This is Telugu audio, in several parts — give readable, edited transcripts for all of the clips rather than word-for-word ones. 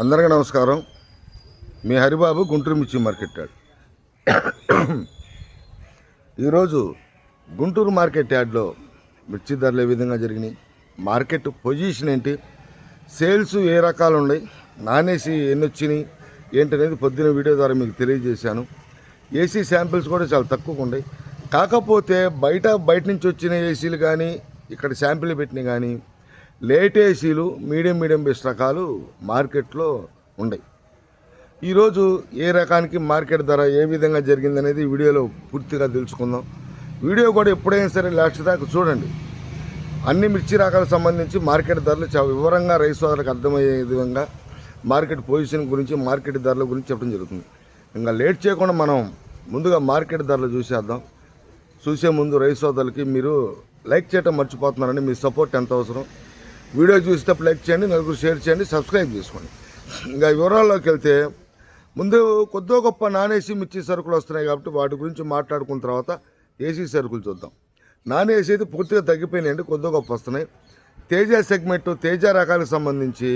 అందరికీ నమస్కారం. మీ హరిబాబు గుంటూరు మిర్చి మార్కెట్ యార్డ్. ఈరోజు గుంటూరు మార్కెట్ యార్డ్లో మిర్చి ధరలు ఏ విధంగా జరిగినాయి, మార్కెట్ పొజిషన్ ఏంటి, సేల్స్ ఏ రకాలు ఉన్నాయి, నాన్ ఏసీ ఎన్ని వచ్చినాయి ఏంటనేది పొద్దున వీడియో ద్వారా మీకు తెలియజేశాను. ఏసీ శాంపిల్స్ కూడా చాలా తక్కువగా ఉన్నాయి. కాకపోతే బయట నుంచి వచ్చిన ఏసీలు కానీ ఇక్కడ శాంపిల్ పెట్టినవి కానీ లేట్ ఏసీలు మీడియం బెస్ట్ రకాలు మార్కెట్లో ఉన్నాయి. ఈరోజు ఏ రకానికి మార్కెట్ ధర ఏ విధంగా జరిగిందనేది వీడియోలో పూర్తిగా తెలుసుకుందాం. వీడియో కూడా ఎప్పుడైనా సరే లాస్ట్ దాకా చూడండి. అన్ని మిర్చి రకాలకు సంబంధించి మార్కెట్ ధరలు చాలా వివరంగా రైతు సోదరులకు అర్థమయ్యే విధంగా మార్కెట్ పొజిషన్ గురించి, మార్కెట్ ధరల గురించి చెప్పడం జరుగుతుంది. ఇంకా లేట్ చేయకుండా మనం ముందుగా మార్కెట్ ధరలు చూసేద్దాం. చూసే ముందు రైతు సోదరులకి మీరు లైక్ చేయడం మర్చిపోతున్నారండి. మీ సపోర్ట్ ఎంత అవసరం. వీడియో చూసేటప్పుడు లైక్ చేయండి, నలుగురు షేర్ చేయండి, సబ్స్క్రైబ్ చేసుకోండి. ఇంకా వివరాల్లోకి వెళ్తే ముందు కొద్దిగా గొప్ప నాన్ ఏసీ మిర్చి సరుకులు వస్తున్నాయి కాబట్టి వాటి గురించి మాట్లాడుకున్న తర్వాత ఏసీ సరుకులు చూద్దాం. నాన్ ఏసీ అయితే పూర్తిగా తగ్గిపోయినాయండి, కొద్దిగా గొప్ప వస్తున్నాయి. తేజ సెగ్మెంట్, తేజ రకాలకు సంబంధించి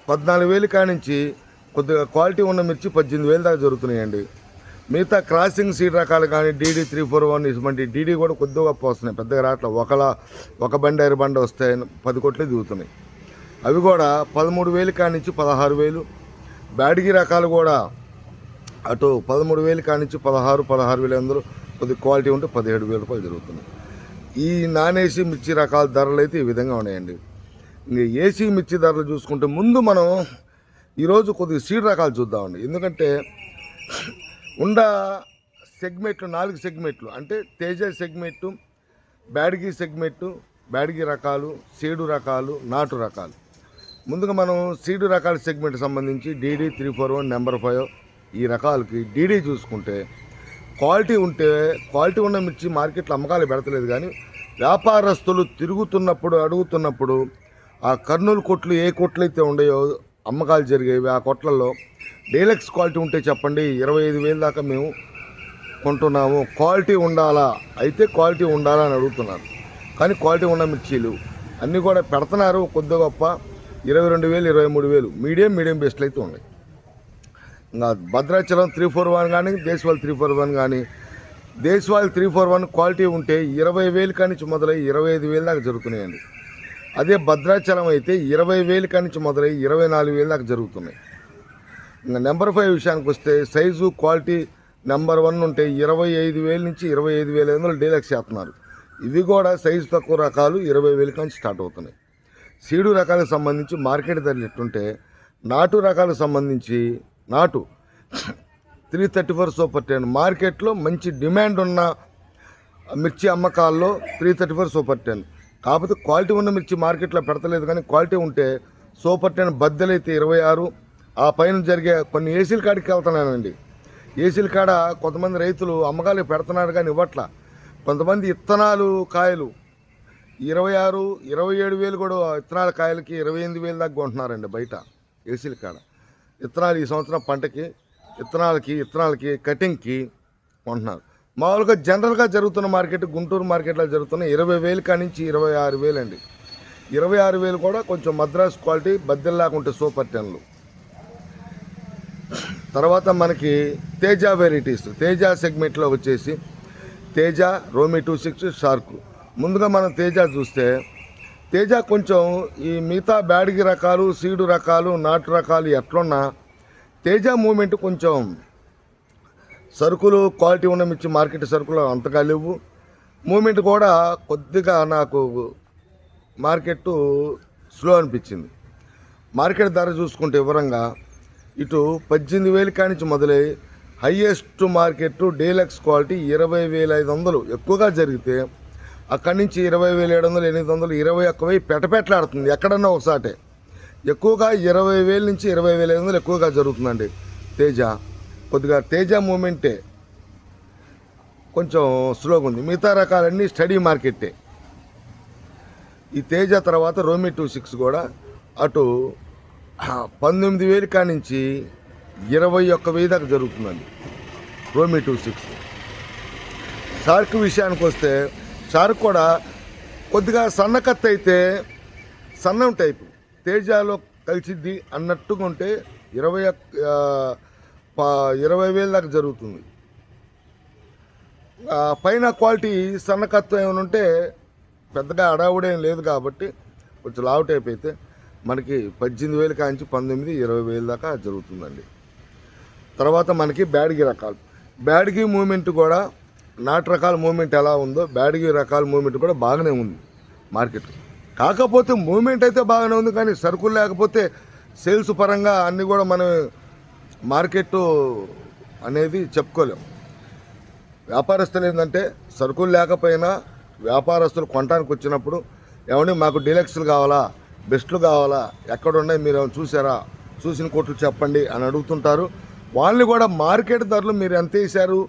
14,000 కానించి కొద్దిగా క్వాలిటీ ఉన్న మిర్చి 18,000 దాకా జరుగుతున్నాయండి. మిగతా క్రాసింగ్ సీడ్ రకాలు కానీ DD 341 ఇటువంటి DD కూడా కొద్దిగా గొప్ప వస్తున్నాయి, పెద్దగా రావట్లేదు. ఒక బండి 2 బండి వస్తాయి, 10 కోట్లే దిగుతున్నాయి. అవి కూడా 13,000 కానించి 16,000. బ్యాడ్గి రకాలు కూడా అటు 13,000 కానించి 16,000 కొద్ది క్వాలిటీ ఉంటే 17,000 రూపాయలు జరుగుతున్నాయి. ఈ నాన్ ఏసీ మిర్చి రకాల ధరలు అయితే ఈ విధంగా ఉన్నాయండి. ఇంక ఏసీ మిర్చి ధరలు చూసుకుంటే ముందు మనం ఈరోజు కొద్దిగా సీడ్ రకాలు చూద్దామండి. ఎందుకంటే ఉండ సెగ్మెంట్లు 4 సెగ్మెంట్లు అంటే తేజ సెగ్మెంటు, బ్యాడ్గి సెగ్మెంటు, బ్యాడ్గి రకాలు, సీడు రకాలు, నాటు రకాలు. ముందుగా మనం సీడు రకాల సెగ్మెంట్ సంబంధించి DD 341 నెంబర్ 5 ఈ రకాలకి DD చూసుకుంటే క్వాలిటీ ఉన్న మిర్చి మార్కెట్లో అమ్మకాలు పెడతలేదు. కానీ వ్యాపారస్తులు అడుగుతున్నప్పుడు ఆ కర్నూలు కొట్లు ఏ కొట్లు అయితే ఉన్నాయో అమ్మకాలు జరిగేవి, ఆ కొట్లలో డీలక్స్ క్వాలిటీ ఉంటే చెప్పండి, 25,000 దాకా మేము కొంటున్నాము. క్వాలిటీ ఉండాలా అని అడుగుతున్నారు. కానీ క్వాలిటీ ఉన్న మిర్చీలు అన్నీ కూడా పెడుతున్నారు. కొద్ది గొప్ప 22,000, 23,000 మీడియం బెస్ట్లు అయితే ఉన్నాయి. ఇంకా భద్రాచలం 341 కానీ దేశవాళి 341 కానీ, దేశవాళి 341 క్వాలిటీ ఉంటే 20,000 కానించి మొదలై 25,000 దాకా జరుగుతున్నాయండి. అదే భద్రాచలం అయితే 20,000 కానించి మొదలై 24,000 దాకా జరుగుతున్నాయి. ఇంకా నెంబర్ 5 విషయానికి వస్తే సైజు క్వాలిటీ నెంబర్ 1 ఉంటే 25,000 నుంచి 25,500 డీలక్స్ చేస్తున్నారు. ఇవి కూడా సైజు తక్కువ రకాలు 20,000 నుంచి స్టార్ట్ అవుతున్నాయి. సీడు రకాలకు సంబంధించి మార్కెట్ ధరలు ఎట్టుంటే నాటు రకాలకు సంబంధించి నాటు 334 సూపర్ 10 మార్కెట్లో మంచి డిమాండ్ ఉన్న మిర్చి అమ్మకాల్లో 334 సూపర్ 10. కాకపోతే క్వాలిటీ ఉన్న మిర్చి మార్కెట్లో పెడతలేదు. కానీ క్వాలిటీ ఉంటే సూపర్ 10 బద్దెలైతే 26. ఆ పైన జరిగే కొన్ని ఏసీల కాడికి వెళ్తున్నానండి. ఏసీల కాడ కొంతమంది రైతులు అమ్మకాలు పెడుతున్నారు కానీ ఇవ్వట్లా. కొంతమంది ఇత్తనాలు కాయలు 26, 27,000 కూడా ఇత్తనాల కాయలకి 28,000 దాకా కొంటున్నారండి బయట ఏసీల కాడ. ఇత్తనాలు ఈ సంవత్సరం పంటకి ఇత్తనాలకి కటింగ్కి కొంటున్నారు. మామూలుగా జనరల్గా జరుగుతున్న మార్కెట్ గుంటూరు మార్కెట్లో జరుగుతున్న 20,000 కానించి 26,000 అండి. 26,000 కూడా కొంచెం మద్రాస్ క్వాలిటీ బద్దెల్లాగా ఉంటాయి సూపర్ 10లు. తర్వాత మనకి తేజ వెరైటీస్, తేజ సెగ్మెంట్లో వచ్చేసి తేజ, రోమి 26, షార్క్. ముందుగా మనం తేజ చూస్తే తేజ కొంచెం ఈ మిగతా బ్యాడ్గి రకాలు, సీడు రకాలు, నాటు రకాలు ఎట్లున్నా తేజ మూమెంట్ కొంచెం సరుకులు క్వాలిటీ ఉన్న మిర్చి మార్కెట్ సరుకులు అంతగా లేవు. మూమెంట్ కూడా కొద్దిగా నాకు మార్కెట్ స్లో అనిపించింది. మార్కెట్ ధర చూసుకుంటే వివరంగా ఇటు 18,000 కానించి మొదలై హయ్యెస్ట్ మార్కెట్ డీలక్స్ క్వాలిటీ 20,500 ఎక్కువగా జరిగితే అక్కడి నుంచి 20,700, 800, 21,000 పెట్టలాడుతుంది. ఎక్కడన్నా ఒకసారి ఎక్కువగా 20,000 నుంచి 20,500 ఎక్కువగా జరుగుతుందండి తేజ. కొద్దిగా తేజ మూమెంటే కొంచెం స్లోగా ఉంది. మిగతా రకాలన్నీ స్టడీ మార్కెట్టే. ఈ తేజ తర్వాత రోమి 26 కూడా అటు 19,000 కానించి 21,000 దాకా జరుగుతుందండి రోమి 26. షార్క్ విషయానికి వస్తే షార్క్ కూడా కొద్దిగా సన్నకత్త అయితే సన్నం టైపు, తేజాలో కలిసిద్ది అన్నట్టుగా ఉంటే 20,000 దాకా జరుగుతుంది. పైన క్వాలిటీ సన్నకత్వం ఏమైనా ఉంటే పెద్దగా అడావుడేం లేదు కాబట్టి కొంచెం లావు టైప్ అయితే మనకి 18,000 కాంచి 19,000-20,000 దాకా జరుగుతుందండి. తర్వాత మనకి బ్యాడ్గి రకాలు, బ్యాడ్గి మూమెంట్ కూడా నాటు రకాల మూమెంట్ ఎలా ఉందో బ్యాడ్గి రకాల మూమెంట్ కూడా బాగానే ఉంది మార్కెట్. కాకపోతే మూమెంట్ అయితే బాగానే ఉంది, కానీ సరుకులు లేకపోతే సేల్స్ పరంగా అన్నీ కూడా మనం మార్కెట్ అనేది చెప్పుకోలేం. వ్యాపారస్తులు ఏంటంటే సరుకులు లేకపోయినా వ్యాపారస్తులు కొనడానికి వచ్చినప్పుడు ఏమంటే మాకు డీలక్స్లు కావాలా, బెస్ట్లు కావాలా, ఎక్కడ ఉన్నాయి మీరు చూసారా, చూసిన కొట్లు చెప్పండి అని అడుగుతుంటారు. వాళ్ళని కూడా మార్కెట్ ధరలు మీరు ఎంత వేసారు,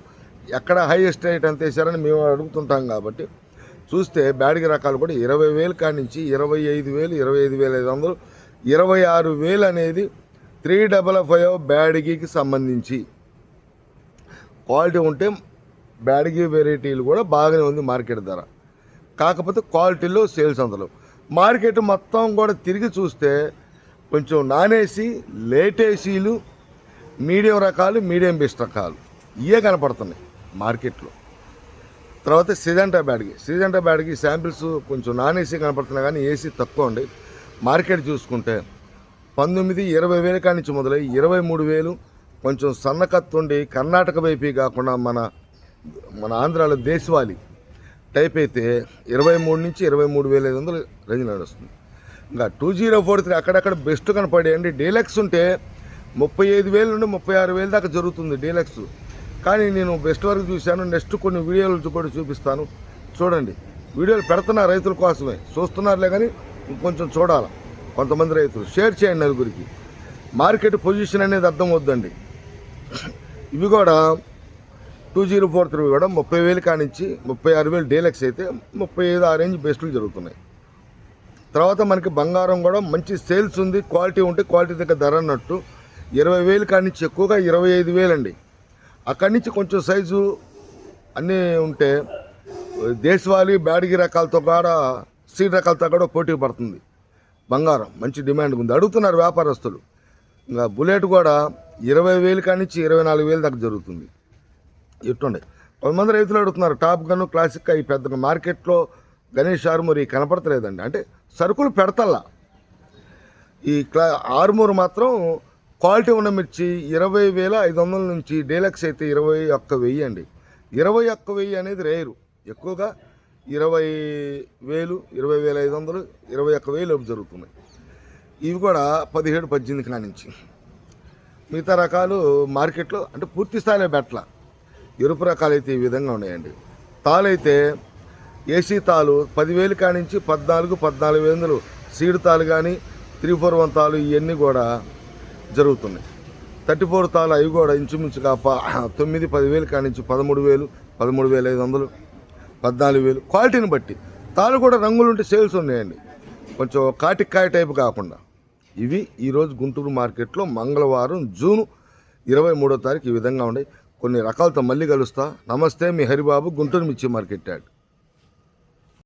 ఎక్కడ హైయెస్ట్ రేట్ ఎంత వేసారని మేము అడుగుతుంటాం. కాబట్టి చూస్తే బ్యాడ్గి రకాలు కూడా 20,000 కాడి నుంచి 25,000, 25,500, 26,000 అనేది 355 బ్యాడ్గికి సంబంధించి క్వాలిటీ ఉంటే బ్యాడ్గి వెరైటీలు కూడా బాగానే ఉంది మార్కెట్ ధర. కాకపోతే క్వాలిటీలో సేల్స్ అందులో మార్కెట్ మొత్తం కూడా తిరిగి చూస్తే కొంచెం నాన్ ఏసీ, లేట్ ఏసీలు, మీడియం రకాలు, మీడియం బెస్ట్ రకాలు ఇవే కనపడుతున్నాయి మార్కెట్లో. తర్వాత సిజంటా బ్యాడ్గి శాంపిల్స్ కొంచెం నాన్ ఏసీ కనపడుతున్నాయి, కానీ ఏసీ తక్కువ ఉండి మార్కెట్ చూసుకుంటే 19,000-20,000 కాడి నుంచి మొదలై 23,000 కొంచెం సన్నకత్తుండి కర్ణాటక వైపు కాకుండా మన ఆంధ్రాలో దేశవాళీ టైప్ అయితే 23 నుంచి 23,500 రేంజ్ నడుస్తుంది. ఇంకా 2043 అక్కడక్కడ బెస్ట్ కనపడేయండి. డీలక్స్ ఉంటే 35,000 నుండి 36,000 దాకా జరుగుతుంది డీలక్స్. కానీ నేను బెస్ట్ వరకు చూశాను. నెక్స్ట్ కొన్ని వీడియోలు కూడా చూపిస్తాను, చూడండి. వీడియోలు పెడుతున్నా రైతుల కోసమే, చూస్తున్నారులే కానీ ఇంకొంచెం చూడాలి. కొంతమంది రైతులు షేర్ చేయండి నలుగురికి. మార్కెట్ పొజిషన్ అనేది అర్థం వద్దండి. ఇవి కూడా 2043 కూడా 30,000 కానించి 36,000 డీలక్స్ అయితే 35 ఆ రేంజ్ బెస్ట్లు జరుగుతున్నాయి. తర్వాత మనకి బంగారం కూడా మంచి సేల్స్ ఉంది, క్వాలిటీ ఉంటే క్వాలిటీ దగ్గర ధర అన్నట్టు 20,000 కానించి ఎక్కువగా 25,000 అండి. అక్కడి నుంచి కొంచెం సైజు అన్నీ ఉంటే దేశవాళీ బ్యాడ్గి రకాలతో కూడా సీడ్ రకాలతో కూడా పోటీ పడుతుంది. బంగారం మంచి డిమాండ్ ఉంది, అడుగుతున్నారు వ్యాపారస్తులు. ఇంకా బుల్లెట్ కూడా 20,000 కానించి 24,000 దాకా జరుగుతుంది. ఇట్టుండే కొంతమంది రైతులు అడుగుతున్నారు టాప్ గన్, క్లాసిక్ ఈ పెద్దగా మార్కెట్లో గణేష్ ఆర్మూర్ కనపడతలేదండి. అంటే సరుకులు పెడతల్లా. ఈ ఆర్మూర్ మాత్రం క్వాలిటీ ఉన్న మిర్చి 20,500 నుంచి డీలక్స్ అయితే 21,000 అండి. 21,000 అనేది రేరు, ఎక్కువగా 20,000, 20,500, 21,000 జరుగుతున్నాయి. ఇవి కూడా 17-18 కానించి. మిగతా రకాలు మార్కెట్లో అంటే పూర్తి స్థాయిలో బెట్ల. ఎరుపు రకాలు అయితే ఈ విధంగా ఉన్నాయండి. తాలు అయితే ఏసీ తాలు 10,000 కానించి 14,000 సీడ్ తాలు కానీ 341 తాలు ఇవన్నీ కూడా జరుగుతున్నాయి. 34 తాలు అవి కూడా ఇంచుమించుగా 9-10,000 కానించి 13,000, 13,500, 14,000 క్వాలిటీని బట్టి. తాలు కూడా రంగులుంటే సేల్స్ ఉన్నాయండి, కొంచెం కాటికాయ టైపు కాకుండా. ఇవి ఈరోజు గుంటూరు మార్కెట్లో మంగళవారం జూన్ 23వ తారీఖు ఈ విధంగా ఉన్నాయి. కొన్ని రకాలతో మళ్ళీ కలుస్తా. నమస్తే, మీ హరిబాబు, గుంటూరు మిర్చి మార్కెట్ యార్డ్.